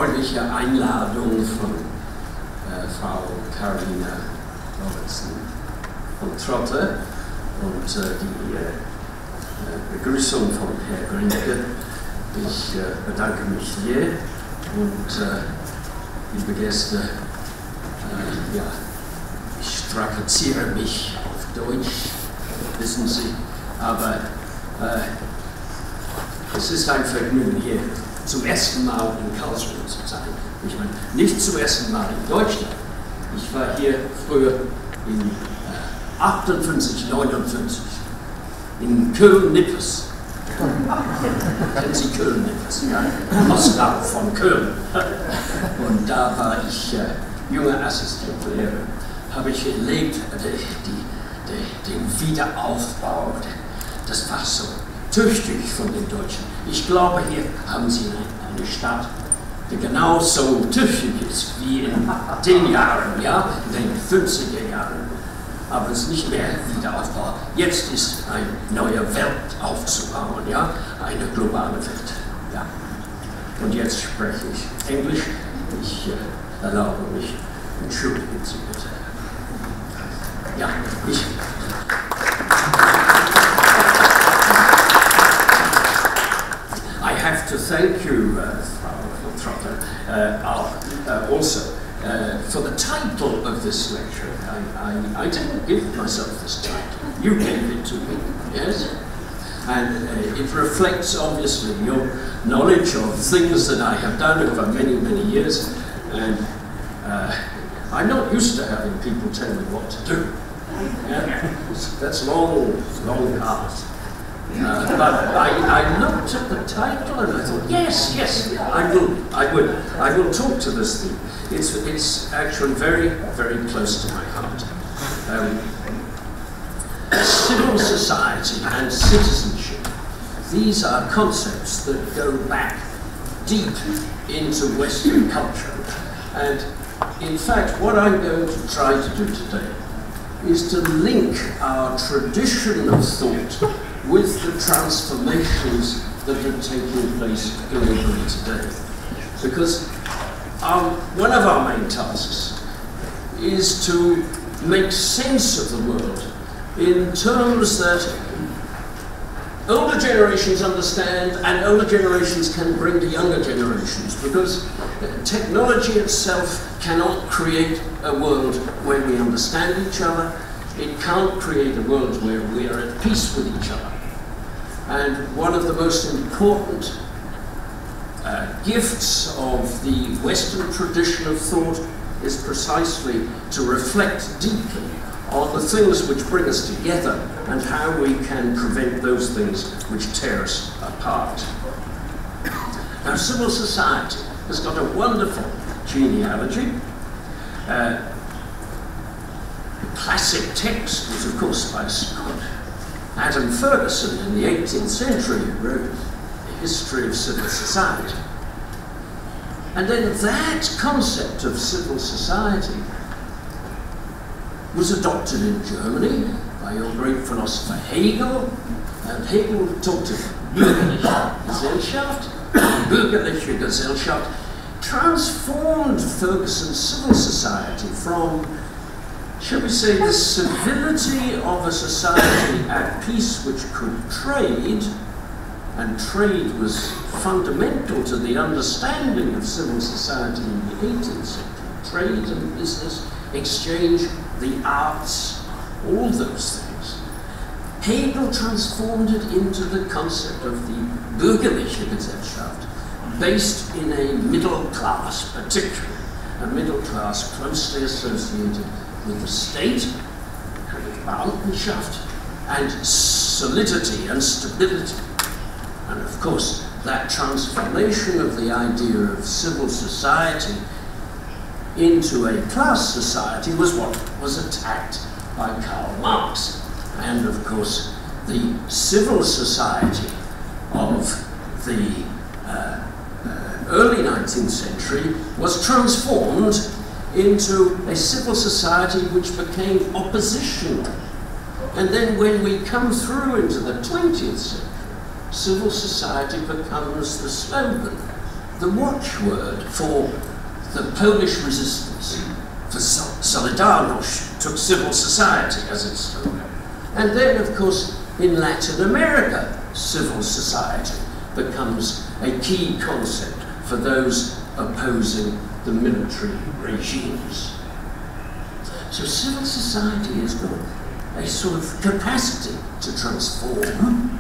freundliche Einladung von Frau Carolina von Trotter und die Begrüßung von Herrn Grinke. Ich bedanke mich sehr und liebe Gäste, ja, ich strapaziere mich auf Deutsch, wissen Sie, aber es ist ein Vergnügen, hier zum ersten Mal in Karlsruhe zu sein. Ich meine, nicht zum ersten Mal in Deutschland. Ich war hier früher in 58, 59 in Köln-Nippes. Kennen Sie Köln-Nippes? Ja, Moskau von Köln. Und da war ich junger Assistentlehrer. Habe ich erlebt, den Wiederaufbau. Das war so tüchtig von den Deutschen. Ich glaube, hier haben Sie eine Stadt, die genauso tüchtig ist wie in den Jahren, ja, in den 50er Jahren. Aber es ist nicht mehr Wiederaufbau. Jetzt ist eine neue Welt aufzubauen, ja, eine globale Welt. Ja. Und jetzt spreche ich Englisch. Ich erlaube mich, entschuldigen Sie bitte. Ja, I have to thank you, Frau Trotter, also for the title of this lecture. I didn't give myself this title. You gave it to me, yes? And it reflects, obviously, your knowledge of things that I have done over many, many years. And I'm not used to having people tell me what to do. Yeah? That's long past. But I looked at the title and I thought, yes, I will talk to this thing. It's actually very, very close to my heart. Civil society and citizenship, these are concepts that go back deep into Western culture. And in fact, what I'm going to try to do today is to link our tradition of thought with the transformations that are taking place globally today. Because one of our main tasks is to make sense of the world in terms that older generations understand and older generations can bring to younger generations, because technology itself cannot create a world where we understand each other. It can't create a world where we are at peace with each other. And one of the most important gifts of the Western tradition of thought is precisely to reflect deeply on the things which bring us together and how we can prevent those things which tear us apart. Now, civil society has got a wonderful genealogy. The classic text was, of course, by Scott. Adam Ferguson in the 18th century wrote The History of Civil Society. And then that concept of civil society was adopted in Germany by your great philosopher Hegel, and Hegel talked of Bürgerliche Gesellschaft. Bürgerliche Gesellschaft transformed Ferguson's civil society from, shall we say, the civility of a society at peace which could trade, and trade was fundamental to the understanding of civil society in the 18th century. Trade and business, exchange, the arts, all those things. Hegel transformed it into the concept of the Bürgerliche Gesellschaft, based in a middle class, particularly a middle class closely associated with the state, Beamtenschaft, and solidity and stability. And of course, that transformation of the idea of civil society into a class society was what was attacked by Karl Marx. And of course, the civil society of the early 19th century was transformed into a civil society which became oppositional. And then when we come through into the 20th century, civil society becomes the slogan the watchword for the Polish resistance, for Solidarność, took civil society as its slogan. And then, of course, in Latin America, civil society becomes a key concept for those opposing the military regimes. So civil society has got a sort of capacity to transform,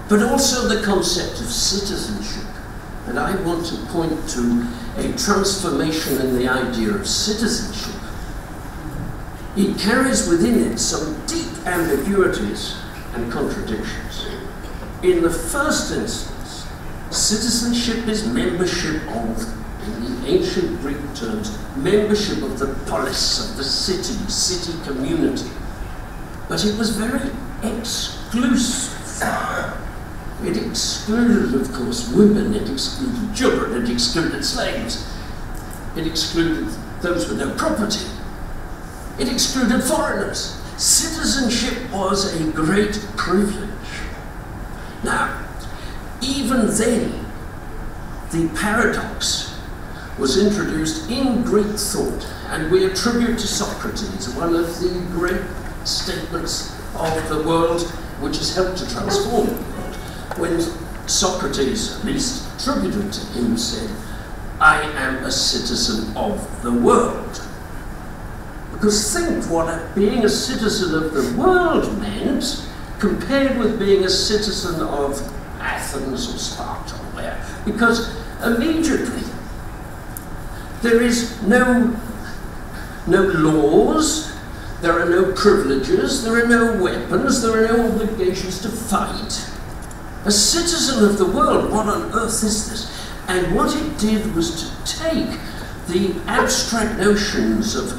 but also the concept of citizenship. And I want to point to a transformation in the idea of citizenship. It carries within it some deep ambiguities and contradictions. In the first instance, citizenship is membership of, in the ancient Greek terms, membership of the polis, of the city community. But it was very exclusive. It excluded, of course, women, it excluded children, it excluded slaves, it excluded those with no property, it excluded foreigners. Citizenship was a great privilege. Now, even then, the paradox was introduced in Greek thought, and we attribute to Socrates one of the great statements of the world which has helped to transform the world. When Socrates, at least attributed to him, said, "I am a citizen of the world." Because think what being a citizen of the world meant compared with being a citizen of Athens or Sparta or where. Because immediately there is no laws, there are no privileges, there are no weapons, there are no obligations to fight. A citizen of the world, what on earth is this? And what it did was to take the abstract notions of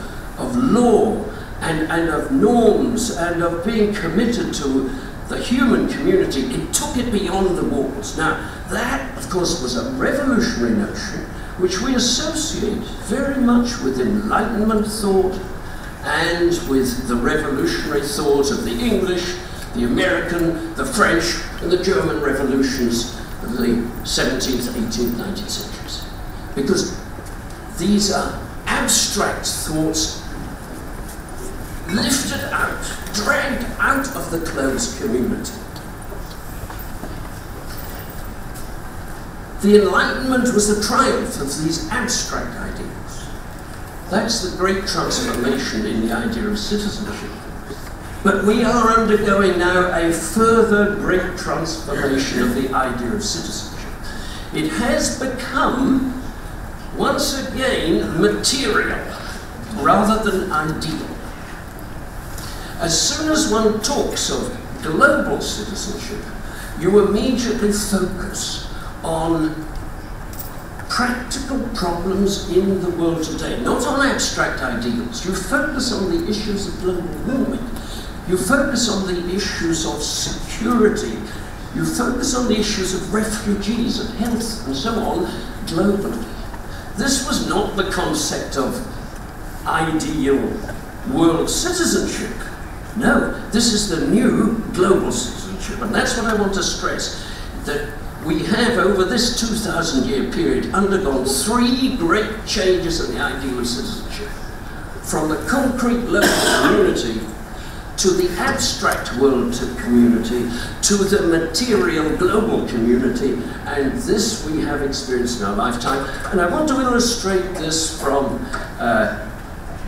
law and of norms and of being committed to the human community, it took it beyond the walls. Now, that, of course, was a revolutionary notion which we associate very much with Enlightenment thought and with the revolutionary thought of the English, the American, the French, and the German revolutions of the 17th, 18th, 19th centuries. Because these are abstract thoughts lifted out, dragged out of the closed community. The Enlightenment was the triumph of these abstract ideas. That's the great transformation in the idea of citizenship. But we are undergoing now a further great transformation of the idea of citizenship. It has become, once again, material rather than ideal. As soon as one talks of global citizenship, you immediately focus on practical problems in the world today, not on abstract ideals. You focus on the issues of global warming. You focus on the issues of security. You focus on the issues of refugees and health and so on globally. This was not the concept of ideal world citizenship. No, this is the new global citizenship, and that's what I want to stress, that we have, over this 2,000-year period, undergone three great changes in the ideal of citizenship. From the concrete local community to the abstract world community to the material global community, and this we have experienced in our lifetime. And I want to illustrate this from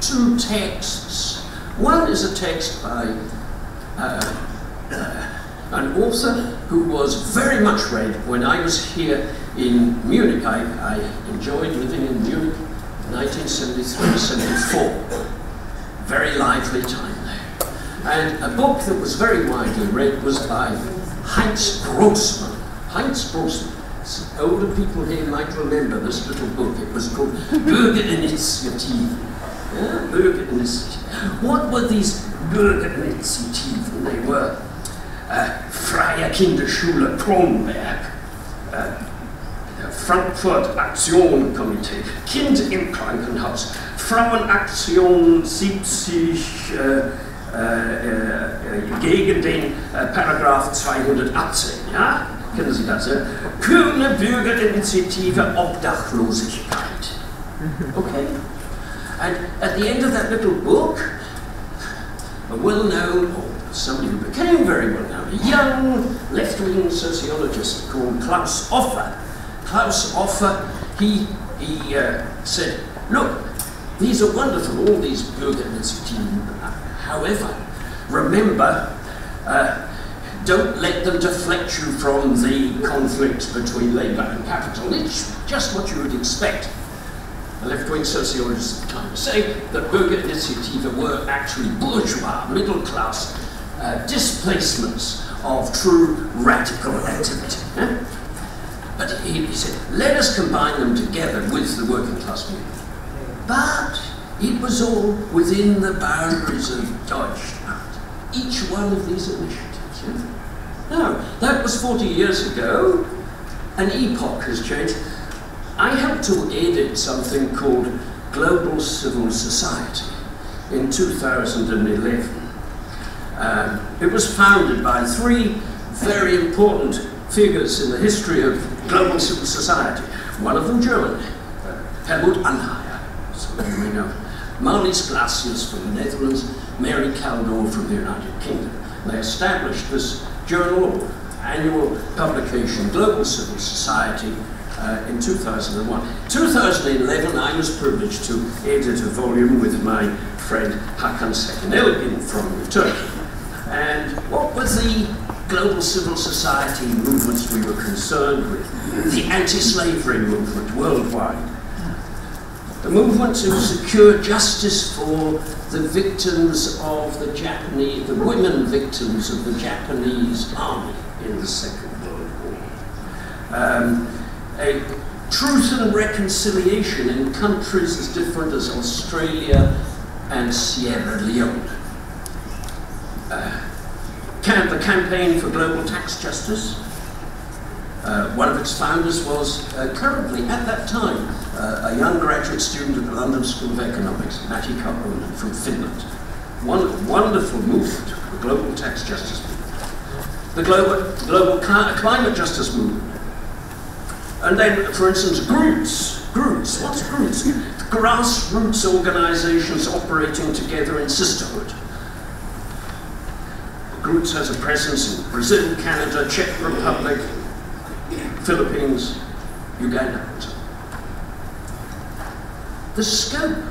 two texts. One is a text by an author who was very much read when I was here in Munich. I enjoyed living in Munich in 1973-74. Very lively time there. And a book that was very widely read was by Heinz Grossmann. Heinz Grossmann. Older people here might remember this little book. It was called Bürgerinitiative. Yeah? Bürgerinitiative. What were these Bürgerinitiativen? They were Freie Kinderschule Kronberg, Frankfurt Aktion Komitee, Kind im Krankenhaus, Frauenaktion 70 gegen den Paragraph 218. Ja? kennen Sie das, ja? Kühne Bürgerinitiative Obdachlosigkeit. Okay? And at the end of that little book, a well-known, or somebody who became very well-known, a young left-wing sociologist called Klaus Offer. Klaus Offer, he said, look, these are wonderful, all these Bürgerinitiativen. However, remember, don't let them deflect you from the conflict between labour and capital. It's just what you would expect. The left-wing sociologists at the time say that Bürgerinitiative were actually bourgeois, middle-class displacements of true radical activity. Eh? But he said, let us combine them together with the working class movement. But it was all within the boundaries of Deutschland, each one of these initiatives. Yeah? Now, that was 40 years ago. An epoch has changed. I helped to edit something called Global Civil Society in 2011. It was founded by three very important figures in the history of global civil society. One of them German, Helmut Anheier, some of you may know. Marlies Glaciers from the Netherlands, Mary Kaldor from the United Kingdom. They established this journal, annual publication, Global Civil Society, in 2001. 2011, I was privileged to edit a volume with my friend Hakan Sekin from Turkey. And what were the global civil society movements we were concerned with? The anti-slavery movement worldwide. The movement to secure justice for the victims of the Japanese, the women victims of the Japanese army in the Second World War. A truth and reconciliation in countries as different as Australia and Sierra Leone. The campaign for global tax justice. One of its founders was currently, at that time, a young graduate student at the London School of Economics, Matti Kaukonen from Finland. One wonderful movement, the global tax justice movement. The global climate justice movement. And then, for instance, groups. What's groups? Grassroots organizations operating together in sisterhood. Groups has a presence in Brazil, Canada, Czech Republic, Philippines, Uganda. The scope,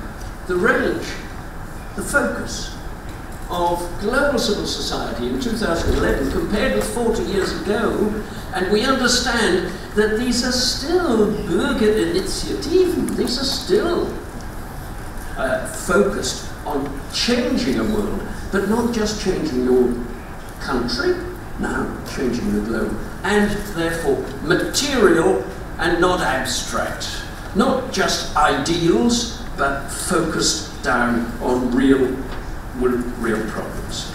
the range, the focus of global civil society in 2011 compared with 40 years ago, and we understand that these are still Bürgerinitiativen, these are still focused on changing a world, but not just changing your country, now changing the globe, and therefore material and not abstract, not just ideals, but focused down on real problems.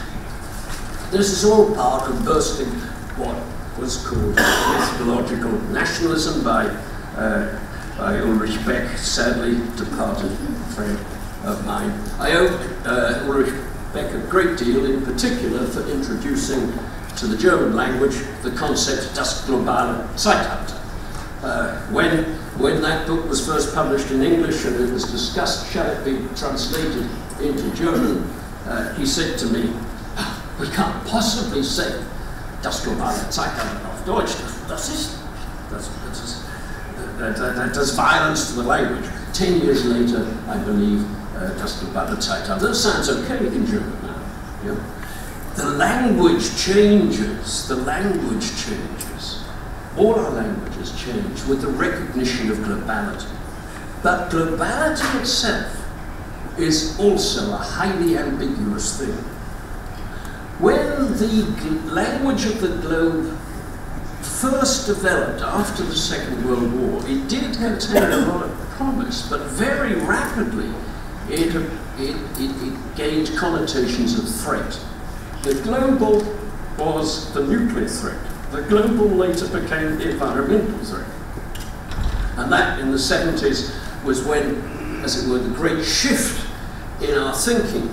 This is all part of bursting what was called methodological nationalism by Ulrich Beck, sadly departed friend of mine. I owe Ulrich Beck a great deal, in particular for introducing to the German language the concept das globale Zeitalter. When that book was first published in English and it was discussed, shall it be translated into German, he said to me, we can't possibly say das globale Zeitalter auf Deutsch, that does violence to the language. 10 years later, I believe, das globale Zeitalter. That sounds okay in German now. Yeah? The language changes, All our languages change with the recognition of globality. But globality itself is also a highly ambiguous thing. When the language of the globe first developed after the Second World War, it did contain a lot of promise, but very rapidly it gained connotations of threat. The global was the nuclear threat. The global later became the environmental threat. And that, in the 70s, was when, as it were, the great shift in our thinking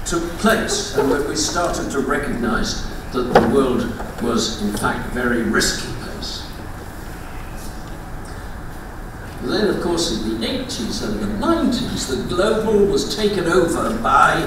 took place, and when we started to recognize that the world was, in fact, a very risky place. Then, of course, in the 80s and the 90s, the global was taken over by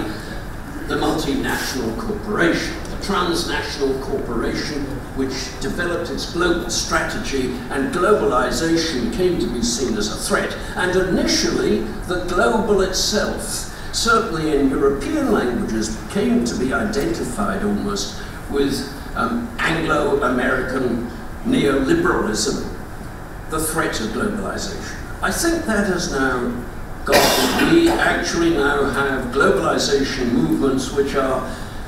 the multinational corporation, the transnational corporation, which developed its global strategy, and globalization came to be seen as a threat. And initially, the global itself, certainly in European languages, came to be identified almost with Anglo-American neoliberalism, the threat of globalization. I think that has now gone. We actually now have globalization movements which are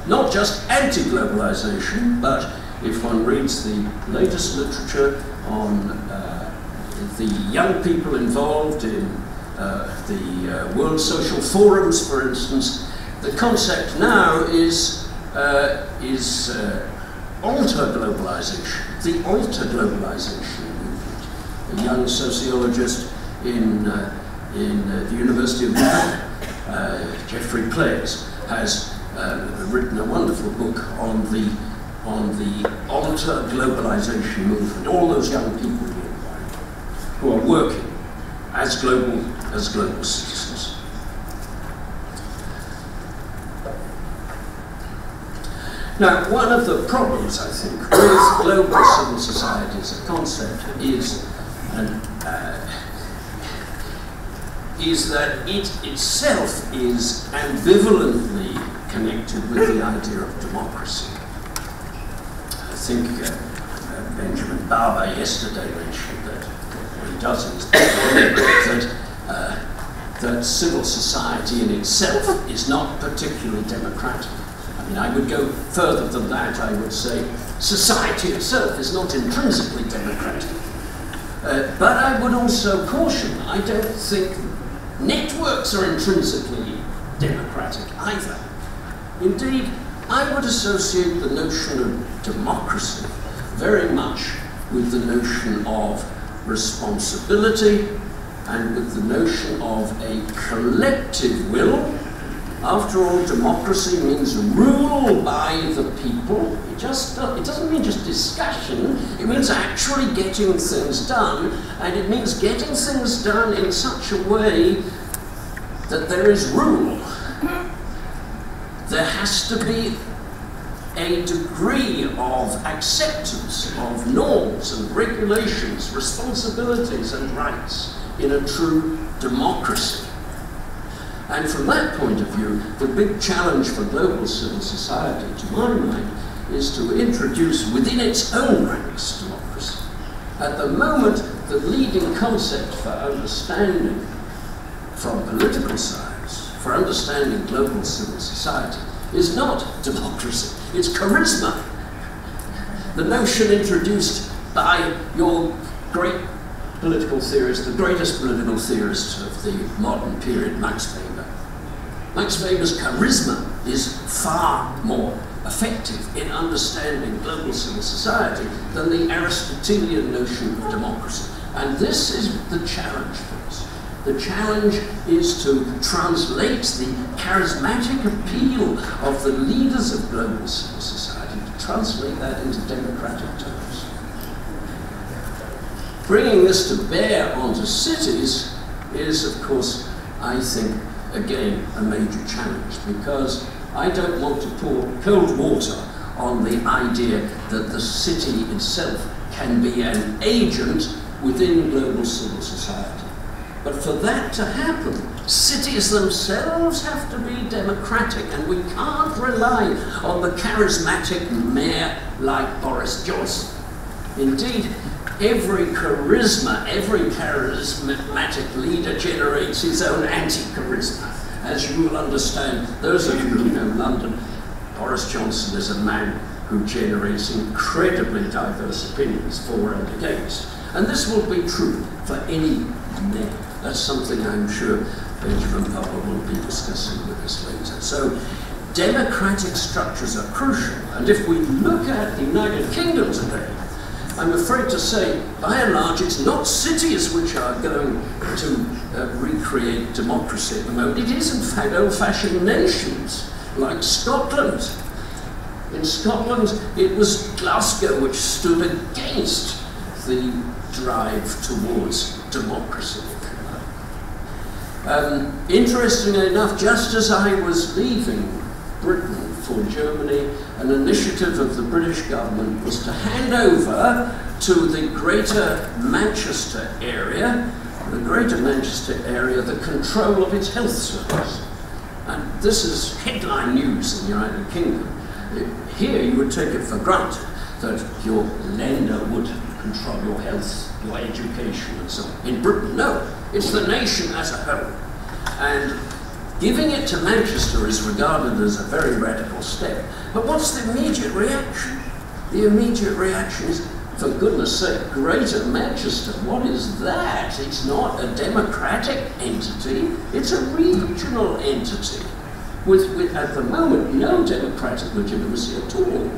not just anti-globalization, but if one reads the latest literature on the young people involved in the World Social Forums, for instance, the concept now is alter globalization, the alter globalization movement. A young sociologist in the University of Niedergang, Jeffrey Place, has written a wonderful book on the alter globalization movement. All those young people who are working as global citizens. Now, one of the problems, I think, with global civil society as a concept is that it itself is ambivalently connected with the idea of democracy. I think Benjamin Barber yesterday mentioned that, what he does in his book, that civil society in itself is not particularly democratic. I mean, I would go further than that. I would say society itself is not intrinsically democratic. But I would also caution, I don't think networks are intrinsically democratic either. Indeed, I would associate the notion of democracy very much with the notion of responsibility and with the notion of a collective will. After all, democracy means rule by the people. It doesn't mean just discussion, it means actually getting things done, and it means getting things done in such a way that there is rule. There has to be a degree of acceptance of norms and regulations, responsibilities and rights in a true democracy. And from that point of view, the big challenge for global civil society, to my mind, is to introduce within its own ranks democracy. At the moment, the leading concept for understanding from political science, for understanding global civil society, is not democracy, it's charisma. The notion introduced by your great political theorist, the greatest political theorist of the modern period, Max Weber. Max Weber's charisma is far more effective in understanding global civil society than the Aristotelian notion of democracy. And this is the challenge for us. The challenge is to translate the charismatic appeal of the leaders of global civil society, to translate that into democratic terms. Bringing this to bear onto cities is, of course, I think, again, a major challenge, because I don't want to pour cold water on the idea that the city itself can be an agent within global civil society. But for that to happen, cities themselves have to be democratic, and we can't rely on the charismatic mayor like Boris Johnson. Indeed, every charismatic leader generates his own anti-charisma. As you will understand, those of you who know London, Boris Johnson is a man who generates incredibly diverse opinions for and against. And this will be true for any mayor. That's something I'm sure Benjamin Barber will be discussing with us later. So, democratic structures are crucial. And if we look at the United Kingdom today, I'm afraid to say, by and large, it's not cities which are going to recreate democracy at the moment. It is, in fact, old-fashioned nations, like Scotland. In Scotland, it was Glasgow which stood against the drive towards democracy. Interestingly enough, just as I was leaving Britain for Germany, an initiative of the British government was to hand over to the Greater Manchester area, the control of its health service. And this is headline news in the United Kingdom. Here you would take it for granted that your lender would control your health, your education and so on. In Britain, no. It's the nation as a whole. And giving it to Manchester is regarded as a very radical step. But what's the immediate reaction? The immediate reaction is, for goodness sake, Greater Manchester, what is that? It's not a democratic entity, it's a regional entity with at the moment, no democratic legitimacy at all.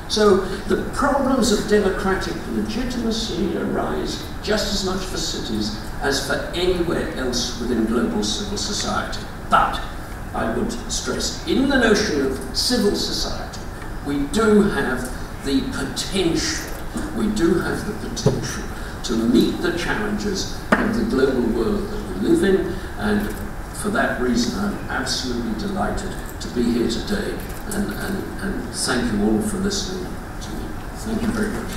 So the problems of democratic legitimacy arise just as much for cities as for anywhere else within global civil society. But I would stress, in the notion of civil society, we do have the potential to meet the challenges of the global world that we live in, and for that reason I'm absolutely delighted to be here today, and thank you all for listening to me. Thank you very much.